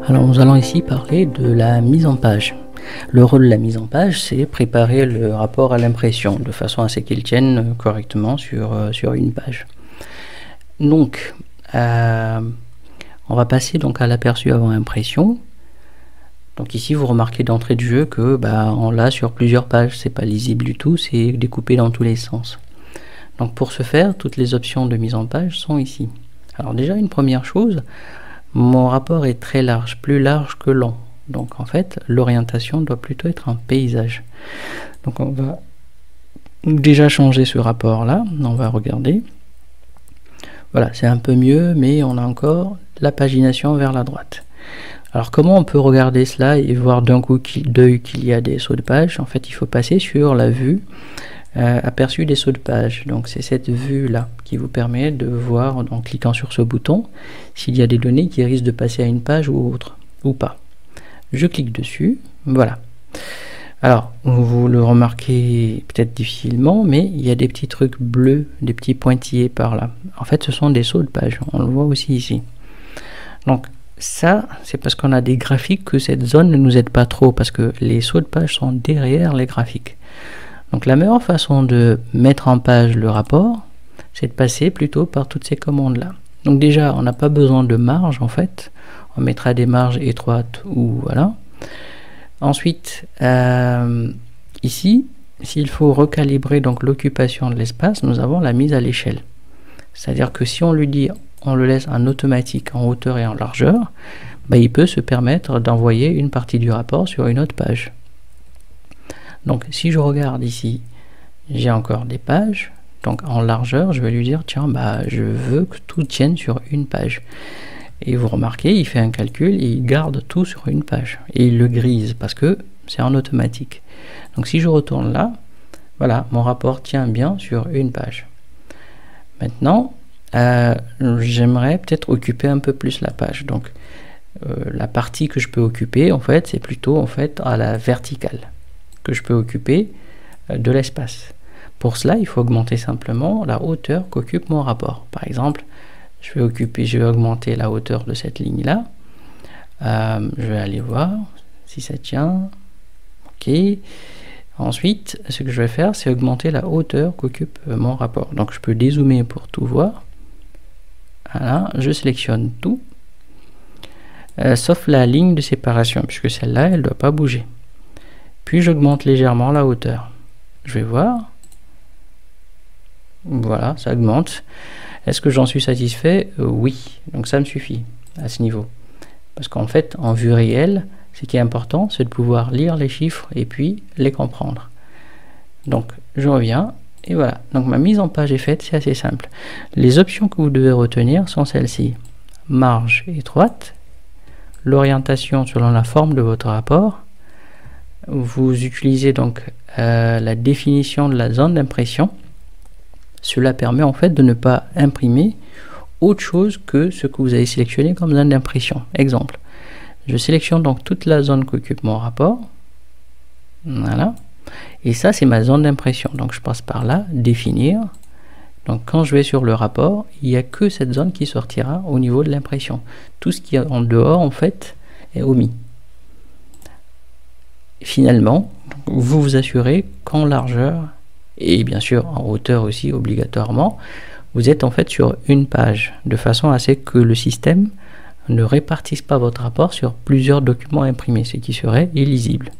Alors nous allons ici parler de la mise en page. Le rôle de la mise en page, c'est préparer le rapport à l'impression de façon à ce qu'il tienne correctement sur une page. Donc, on va passer donc à l'aperçu avant impression. Donc ici, vous remarquez d'entrée de jeu que on l'a sur plusieurs pages. C'est pas lisible du tout, c'est découpé dans tous les sens. Donc pour ce faire, toutes les options de mise en page sont ici. Alors déjà, une première chose, mon rapport est très large, plus large que long. Donc en fait, l'orientation doit plutôt être un paysage. Donc on va déjà changer ce rapport-là. On va regarder. Voilà, c'est un peu mieux, mais on a encore la pagination vers la droite. Alors comment on peut regarder cela et voir d'un coup d'œil qu'il y a des sauts de page? En fait, il faut passer sur la vue aperçu des sauts de page. Donc c'est cette vue là qui vous permet de voir en cliquant sur ce bouton s'il y a des données qui risquent de passer à une page ou autre ou pas. Je clique dessus, voilà. Alors vous le remarquez peut-être difficilement, mais il y a des petits trucs bleus, des petits pointillés par là. En fait ce sont des sauts de page, on le voit aussi ici. Donc ça c'est parce qu'on a des graphiques que cette zone ne nous aide pas trop, parce que les sauts de page sont derrière les graphiques. Donc la meilleure façon de mettre en page le rapport, c'est de passer plutôt par toutes ces commandes-là. Donc déjà, on n'a pas besoin de marge en fait. On mettra des marges étroites ou voilà. Ensuite, ici, s'il faut recalibrer donc l'occupation de l'espace, nous avons la mise à l'échelle. C'est-à-dire que si on lui dit, on le laisse en automatique en hauteur et en largeur, il peut se permettre d'envoyer une partie du rapport sur une autre page. Donc si je regarde ici, j'ai encore des pages. Donc en largeur, je vais lui dire, tiens, je veux que tout tienne sur une page. Et vous remarquez, il fait un calcul et il garde tout sur une page. Et il le grise parce que c'est en automatique. Donc si je retourne là, voilà, mon rapport tient bien sur une page. Maintenant, j'aimerais peut-être occuper un peu plus la page. Donc la partie que je peux occuper, en fait, c'est plutôt en fait à la verticale que je peux occuper de l'espace. Pour cela, il faut augmenter simplement la hauteur qu'occupe mon rapport. Par exemple, je vais augmenter la hauteur de cette ligne-là. Je vais aller voir si ça tient. OK. Ensuite, ce que je vais faire, c'est augmenter la hauteur qu'occupe mon rapport. Donc, je peux dézoomer pour tout voir. Voilà, je sélectionne tout, sauf la ligne de séparation, puisque celle-là, elle ne doit pas bouger. Puis j'augmente légèrement la hauteur. Je vais voir. Voilà, ça augmente. Est-ce que j'en suis satisfait? Oui. Donc ça me suffit à ce niveau. Parce qu'en fait, en vue réelle, ce qui est important, c'est de pouvoir lire les chiffres et puis les comprendre. Donc je reviens et voilà. Donc ma mise en page est faite, c'est assez simple. Les options que vous devez retenir sont celles-ci. Marge étroite, l'orientation selon la forme de votre rapport. Vous utilisez donc la définition de la zone d'impression. Cela permet en fait de ne pas imprimer autre chose que ce que vous avez sélectionné comme zone d'impression. Exemple, je sélectionne donc toute la zone qu'occupe mon rapport. Voilà. Et ça, c'est ma zone d'impression. Donc je passe par là, définir. Donc quand je vais sur le rapport, il n'y a que cette zone qui sortira au niveau de l'impression. Tout ce qui est en dehors, en fait, est omis. Finalement, vous vous assurez qu'en largeur et bien sûr en hauteur aussi obligatoirement, vous êtes en fait sur une page, de façon à ce que le système ne répartisse pas votre rapport sur plusieurs documents imprimés, ce qui serait illisible.